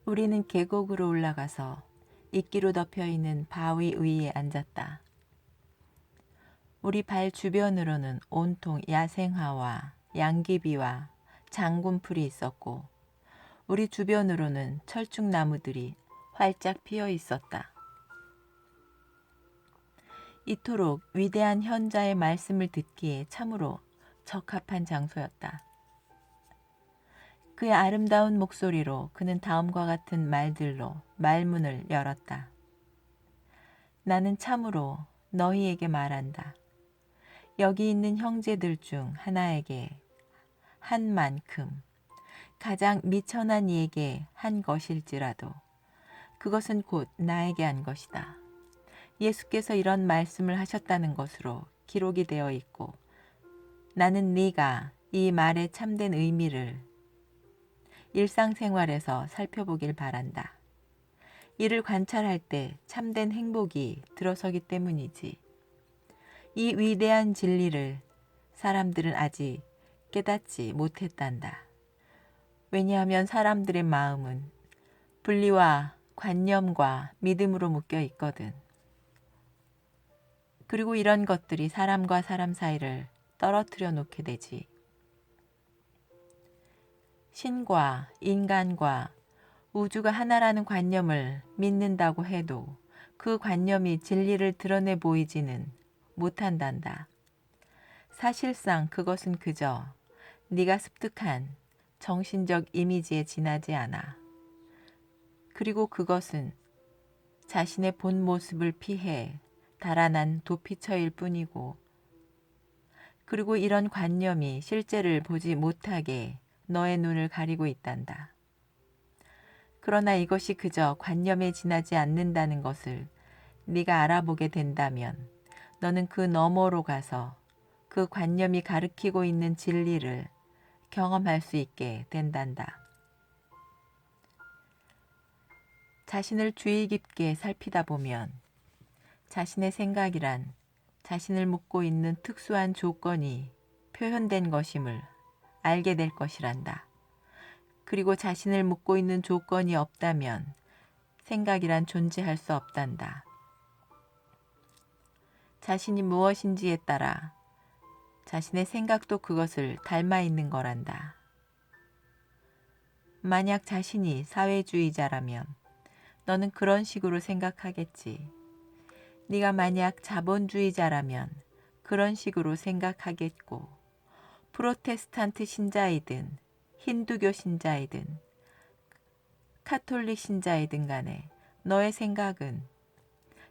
우리는 계곡으로 올라가서 이끼로 덮여있는 바위 위에 앉았다. 우리 발 주변으로는 온통 야생화와 양귀비와 장군풀이 있었고 우리 주변으로는 철쭉나무들이 활짝 피어 있었다. 이토록 위대한 현자의 말씀을 듣기에 참으로 적합한 장소였다. 그의 아름다운 목소리로 그는 다음과 같은 말들로 말문을 열었다. 나는 참으로 너희에게 말한다. 여기 있는 형제들 중 하나에게 한 만큼 가장 미천한 이에게 한 것일지라도 그것은 곧 나에게 한 것이다. 예수께서 이런 말씀을 하셨다는 것으로 기록이 되어 있고 나는 네가 이 말의 참된 의미를 일상생활에서 살펴보길 바란다. 이를 관찰할 때 참된 행복이 들어서기 때문이지. 이 위대한 진리를 사람들은 아직 깨닫지 못했단다. 왜냐하면 사람들의 마음은 분리와 관념과 믿음으로 묶여 있거든. 그리고 이런 것들이 사람과 사람 사이를 떨어뜨려 놓게 되지. 신과 인간과 우주가 하나라는 관념을 믿는다고 해도 그 관념이 진리를 드러내 보이지는 못한단다. 사실상 그것은 그저 네가 습득한 정신적 이미지에 지나지 않아. 그리고 그것은 자신의 본 모습을 피해 달아난 도피처일 뿐이고 그리고 이런 관념이 실제를 보지 못하게 너의 눈을 가리고 있단다. 그러나 이것이 그저 관념에 지나지 않는다는 것을 네가 알아보게 된다면 너는 그 너머로 가서 그 관념이 가리키고 있는 진리를 경험할 수 있게 된단다. 자신을 주의 깊게 살피다 보면 자신의 생각이란 자신을 묶고 있는 특수한 조건이 표현된 것임을 알게 될 것이란다. 그리고 자신을 묶고 있는 조건이 없다면 생각이란 존재할 수 없단다. 자신이 무엇인지에 따라 자신의 생각도 그것을 닮아 있는 거란다. 만약 자신이 사회주의자라면 너는 그런 식으로 생각하겠지. 네가 만약 자본주의자라면 그런 식으로 생각하겠고 프로테스탄트 신자이든 힌두교 신자이든 카톨릭 신자이든 간에 너의 생각은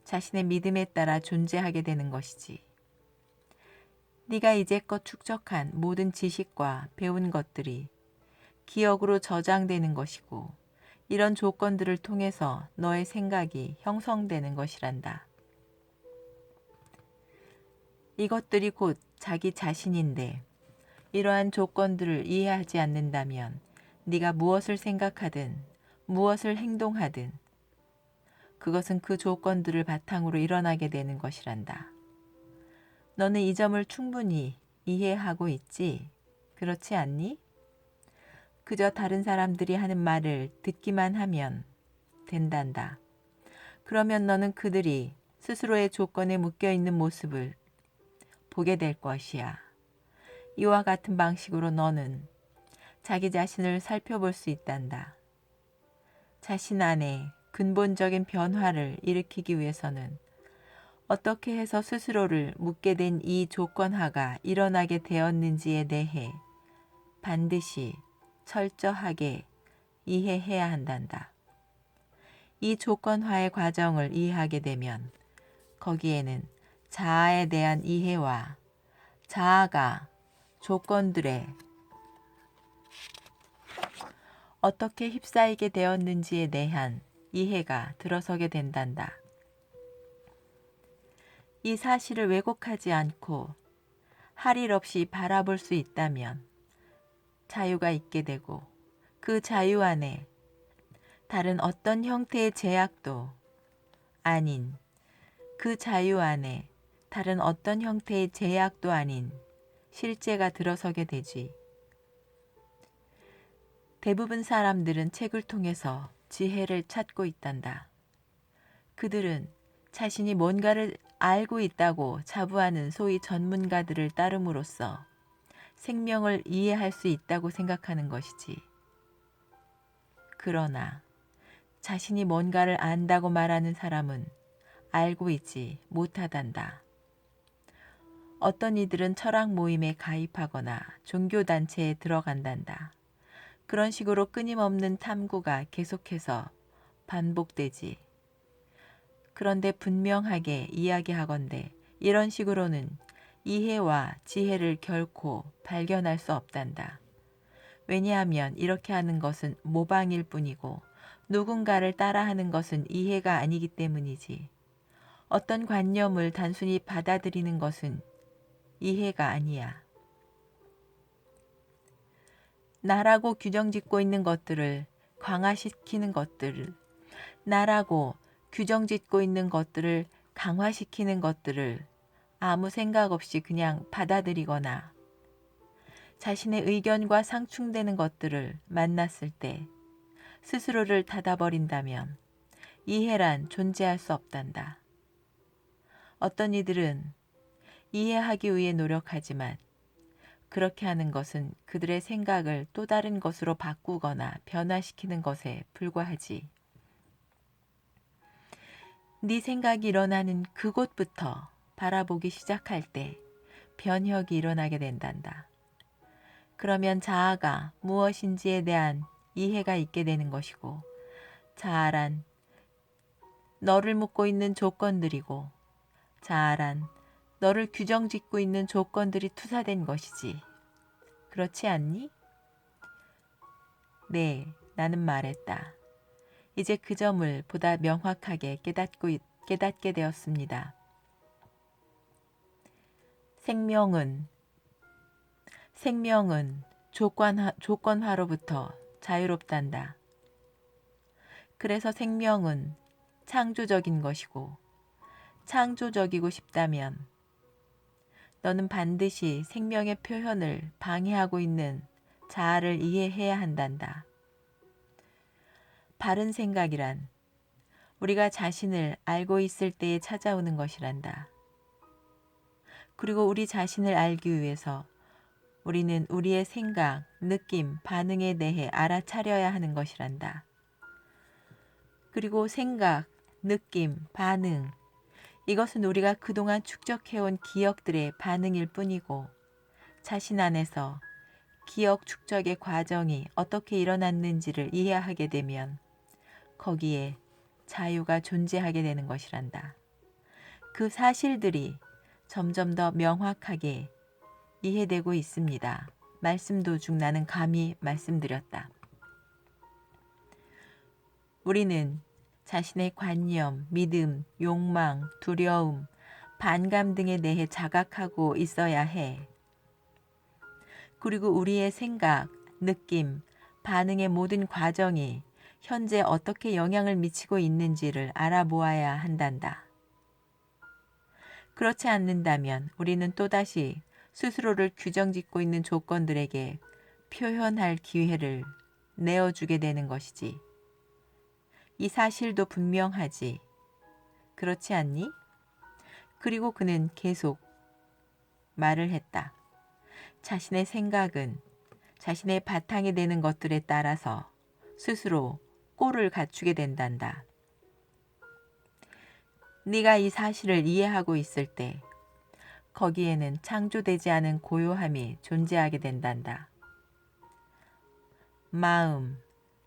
자신의 믿음에 따라 존재하게 되는 것이지. 네가 이제껏 축적한 모든 지식과 배운 것들이 기억으로 저장되는 것이고 이런 조건들을 통해서 너의 생각이 형성되는 것이란다. 이것들이 곧 자기 자신인데 이러한 조건들을 이해하지 않는다면 네가 무엇을 생각하든 무엇을 행동하든 그것은 그 조건들을 바탕으로 일어나게 되는 것이란다. 너는 이 점을 충분히 이해하고 있지? 그렇지 않니? 그저 다른 사람들이 하는 말을 듣기만 하면 된단다. 그러면 너는 그들이 스스로의 조건에 묶여있는 모습을 보게 될 것이야. 이와 같은 방식으로 너는 자기 자신을 살펴볼 수 있단다. 자신 안에 근본적인 변화를 일으키기 위해서는 어떻게 해서 스스로를 묶게 된 이 조건화가 일어나게 되었는지에 대해 반드시 철저하게 이해해야 한단다. 이 조건화의 과정을 이해하게 되면 거기에는 자아에 대한 이해와 자아가 조건들에 어떻게 휩싸이게 되었는지에 대한 이해가 들어서게 된단다. 이 사실을 왜곡하지 않고 할 일 없이 바라볼 수 있다면 자유가 있게 되고 그 자유 안에 다른 어떤 형태의 제약도 아닌 그 자유 안에 다른 어떤 형태의 제약도 아닌 실제가 들어서게 되지. 대부분 사람들은 책을 통해서 지혜를 찾고 있단다. 그들은 자신이 뭔가를 알고 있다고 자부하는 소위 전문가들을 따름으로써 생명을 이해할 수 있다고 생각하는 것이지. 그러나 자신이 뭔가를 안다고 말하는 사람은 알고 있지 못하단다. 어떤 이들은 철학 모임에 가입하거나 종교단체에 들어간단다. 그런 식으로 끊임없는 탐구가 계속해서 반복되지. 그런데 분명하게 이야기하건대 이런 식으로는 이해와 지혜를 결코 발견할 수 없단다. 왜냐하면 이렇게 하는 것은 모방일 뿐이고 누군가를 따라하는 것은 이해가 아니기 때문이지. 어떤 관념을 단순히 받아들이는 것은 이해가 아니야. 나라고 규정짓고 있는 것들을 강화시키는 것들을, 나라고 규정짓고 있는 것들을 강화시키는 것들을 아무 생각 없이 그냥 받아들이거나 자신의 의견과 상충되는 것들을 만났을 때 스스로를 닫아버린다면 이해란 존재할 수 없단다. 어떤 이들은 이해하기 위해 노력하지만 그렇게 하는 것은 그들의 생각을 또 다른 것으로 바꾸거나 변화시키는 것에 불과하지. 네 생각이 일어나는 그곳부터 바라보기 시작할 때 변혁이 일어나게 된단다. 그러면 자아가 무엇인지에 대한 이해가 있게 되는 것이고, 자아란 너를 묶고 있는 조건들이고, 자아란 너를 규정짓고 있는 조건들이 투사된 것이지. 그렇지 않니? 네, 나는 말했다. 이제 그 점을 보다 명확하게 깨닫게 되었습니다. 생명은 조건화로부터 자유롭단다. 그래서 생명은 창조적인 것이고, 창조적이고 싶다면 너는 반드시 생명의 표현을 방해하고 있는 자아를 이해해야 한단다. 바른 생각이란 우리가 자신을 알고 있을 때에 찾아오는 것이란다. 그리고 우리 자신을 알기 위해서 우리는 우리의 생각, 느낌, 반응에 대해 알아차려야 하는 것이란다. 그리고 생각, 느낌, 반응, 이것은 우리가 그동안 축적해온 기억들의 반응일 뿐이고 자신 안에서 기억 축적의 과정이 어떻게 일어났는지를 이해하게 되면 거기에 자유가 존재하게 되는 것이란다. 그 사실들이 점점 더 명확하게 이해되고 있습니다. 말씀 도중 나는 감히 말씀드렸다. 우리는 자신의 관념, 믿음, 욕망, 두려움, 반감 등에 대해 자각하고 있어야 해. 그리고 우리의 생각, 느낌, 반응의 모든 과정이 현재 어떻게 영향을 미치고 있는지를 알아보아야 한단다. 그렇지 않는다면 우리는 또다시 스스로를 규정짓고 있는 조건들에게 표현할 기회를 내어주게 되는 것이지. 이 사실도 분명하지. 그렇지 않니? 그리고 그는 계속 말을 했다. 자신의 생각은 자신의 바탕이 되는 것들에 따라서 스스로 꼴을 갖추게 된단다. 네가 이 사실을 이해하고 있을 때 거기에는 창조되지 않은 고요함이 존재하게 된단다. 마음,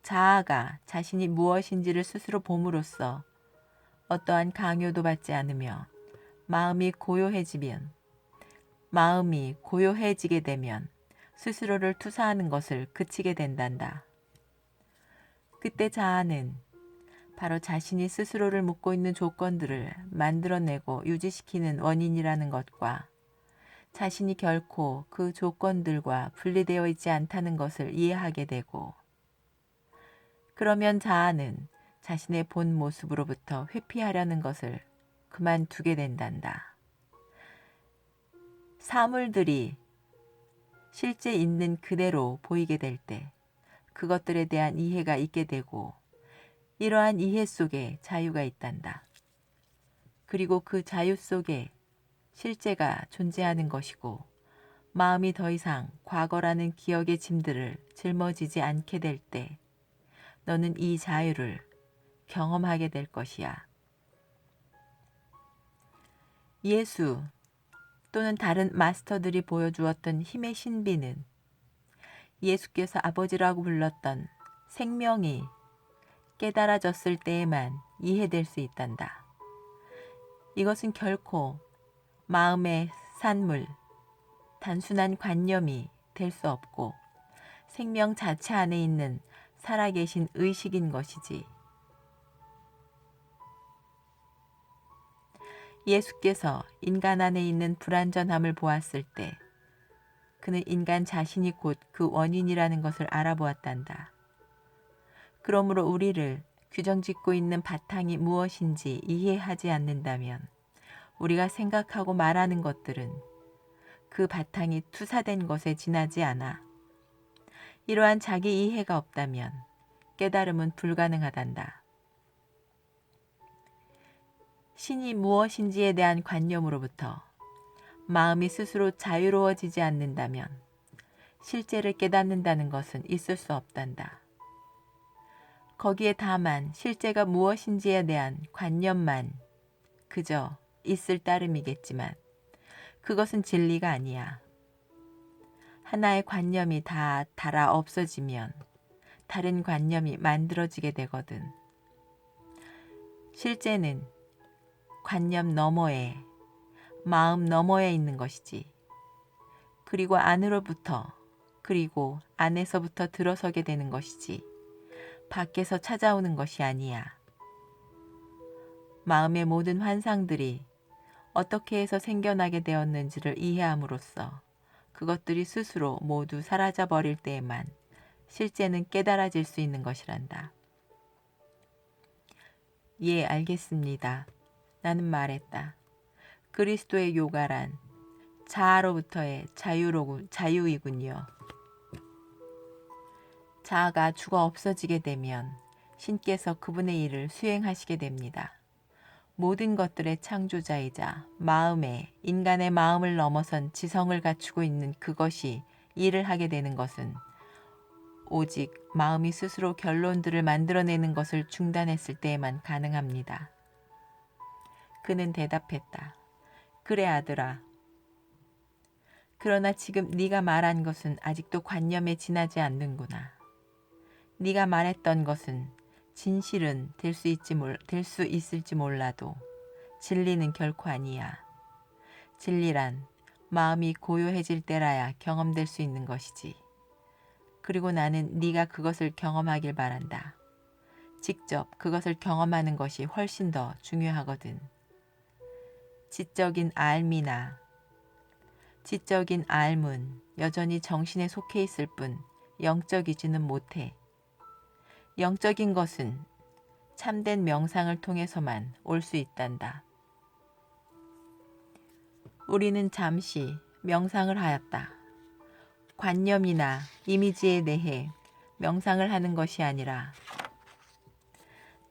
자아가 자신이 무엇인지를 스스로 봄으로써 어떠한 강요도 받지 않으며 마음이 고요해지게 되면 스스로를 투사하는 것을 그치게 된단다. 그때 자아는 바로 자신이 스스로를 묶고 있는 조건들을 만들어내고 유지시키는 원인이라는 것과 자신이 결코 그 조건들과 분리되어 있지 않다는 것을 이해하게 되고, 그러면 자아는 자신의 본 모습으로부터 회피하려는 것을 그만두게 된단다. 사물들이 실제 있는 그대로 보이게 될 때 그것들에 대한 이해가 있게 되고 이러한 이해 속에 자유가 있단다. 그리고 그 자유 속에 실제가 존재하는 것이고 마음이 더 이상 과거라는 기억의 짐들을 짊어지지 않게 될 때 너는 이 자유를 경험하게 될 것이야. 예수 또는 다른 마스터들이 보여주었던 힘의 신비는 예수께서 아버지라고 불렀던 생명이 깨달아졌을 때에만 이해될 수 있단다. 이것은 결코 마음의 산물, 단순한 관념이 될 수 없고 생명 자체 안에 있는 살아계신 의식인 것이지. 예수께서 인간 안에 있는 불완전함을 보았을 때 그는 인간 자신이 곧 그 원인이라는 것을 알아보았단다. 그러므로 우리를 규정짓고 있는 바탕이 무엇인지 이해하지 않는다면 우리가 생각하고 말하는 것들은 그 바탕이 투사된 것에 지나지 않아. 이러한 자기 이해가 없다면 깨달음은 불가능하단다. 신이 무엇인지에 대한 관념으로부터 마음이 스스로 자유로워지지 않는다면 실제를 깨닫는다는 것은 있을 수 없단다. 거기에 다만 실제가 무엇인지에 대한 관념만 그저 있을 따름이겠지만 그것은 진리가 아니야. 하나의 관념이 다 닳아 없어지면 다른 관념이 만들어지게 되거든. 실제는 관념 너머에, 마음 너머에 있는 것이지. 그리고 안으로부터, 그리고 안에서부터 들어서게 되는 것이지. 밖에서 찾아오는 것이 아니야. 마음의 모든 환상들이 어떻게 해서 생겨나게 되었는지를 이해함으로써 그것들이 스스로 모두 사라져 버릴 때에만 실제는 깨달아질 수 있는 것이란다. 예, 알겠습니다. 나는 말했다. 그리스도의 요가란 자아로부터의 자유이군요. 자아가 죽어 없어지게 되면 신께서 그분의 일을 수행하시게 됩니다. 모든 것들의 창조자이자 인간의 마음을 넘어선 지성을 갖추고 있는 그것이 일을 하게 되는 것은 오직 마음이 스스로 결론들을 만들어내는 것을 중단했을 때에만 가능합니다. 그는 대답했다. 그래 아들아. 그러나 지금 네가 말한 것은 아직도 관념에 지나지 않는구나. 네가 말했던 것은 진실은 될 수 있을지 몰라도 진리는 결코 아니야. 진리란 마음이 고요해질 때라야 경험될 수 있는 것이지. 그리고 나는 네가 그것을 경험하길 바란다. 직접 그것을 경험하는 것이 훨씬 더 중요하거든. 지적인 알문 여전히 정신에 속해 있을 뿐 영적이지는 못해. 영적인 것은 참된 명상을 통해서만 올 수 있단다. 우리는 잠시 명상을 하였다. 관념이나 이미지에 대해 명상을 하는 것이 아니라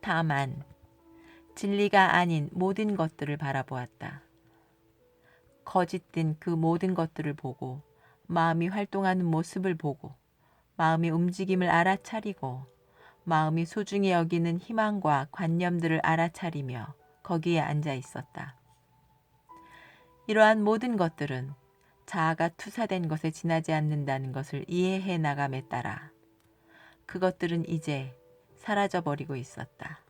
다만 진리가 아닌 모든 것들을 바라보았다. 거짓된 그 모든 것들을 보고 마음이 활동하는 모습을 보고 마음의 움직임을 알아차리고 마음이 소중히 여기는 희망과 관념들을 알아차리며 거기에 앉아 있었다. 이러한 모든 것들은 자아가 투사된 것에 지나지 않는다는 것을 이해해 나감에 따라 그것들은 이제 사라져버리고 있었다.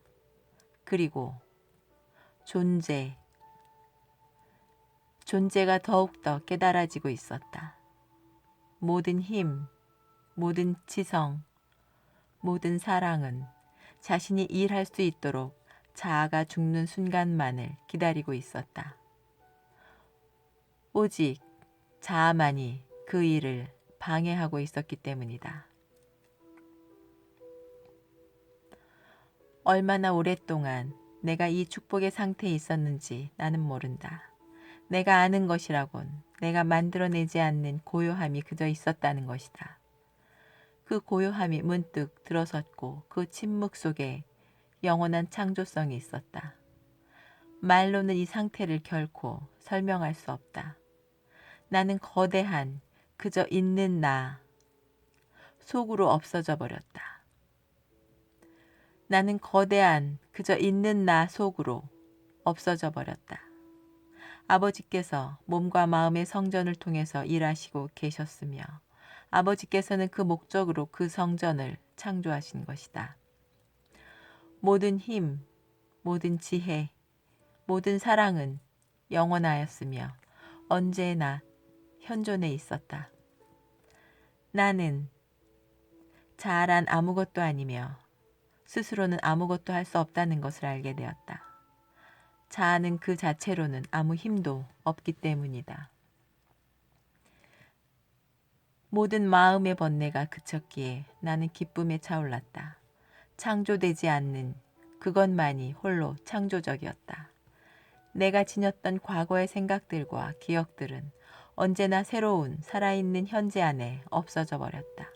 그리고 존재가 더욱더 깨달아지고 있었다. 모든 힘, 모든 지성, 모든 사랑은 자신이 일할 수 있도록 자아가 죽는 순간만을 기다리고 있었다. 오직 자아만이 그 일을 방해하고 있었기 때문이다. 얼마나 오랫동안 내가 이 축복의 상태에 있었는지 나는 모른다. 내가 아는 것이라곤 내가 만들어내지 않는 고요함이 그저 있었다는 것이다. 그 고요함이 문득 들어섰고 그 침묵 속에 영원한 창조성이 있었다. 말로는 이 상태를 결코 설명할 수 없다. 나는 거대한 그저 있는 나 속으로 없어져 버렸다. 나는 거대한 그저 있는 나 속으로 없어져 버렸다. 아버지께서 몸과 마음의 성전을 통해서 일하시고 계셨으며 아버지께서는 그 목적으로 그 성전을 창조하신 것이다. 모든 힘, 모든 지혜, 모든 사랑은 영원하였으며 언제나 현존해 있었다. 나는 자아란 아무것도 아니며 스스로는 아무것도 할 수 없다는 것을 알게 되었다. 자아는 그 자체로는 아무 힘도 없기 때문이다. 모든 마음의 번뇌가 그쳤기에 나는 기쁨에 차올랐다. 창조되지 않는 그것만이 홀로 창조적이었다. 내가 지녔던 과거의 생각들과 기억들은 언제나 새로운 살아있는 현재 안에 없어져 버렸다.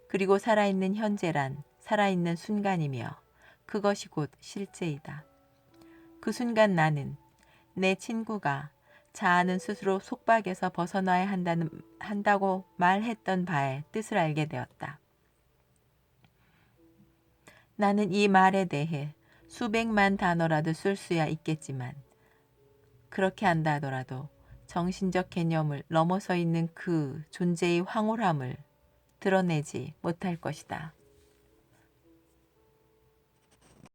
그리고 살아있는 현재란 살아있는 순간이며 그것이 곧 실제이다. 그 순간 나는 내 친구가 자아는 스스로 속박에서 벗어나야 한다고 말했던 바의 뜻을 알게 되었다. 나는 이 말에 대해 수백만 단어라도 쓸 수야 있겠지만 그렇게 한다 하더라도 정신적 개념을 넘어서 있는 그 존재의 황홀함을 드러내지 못할 것이다.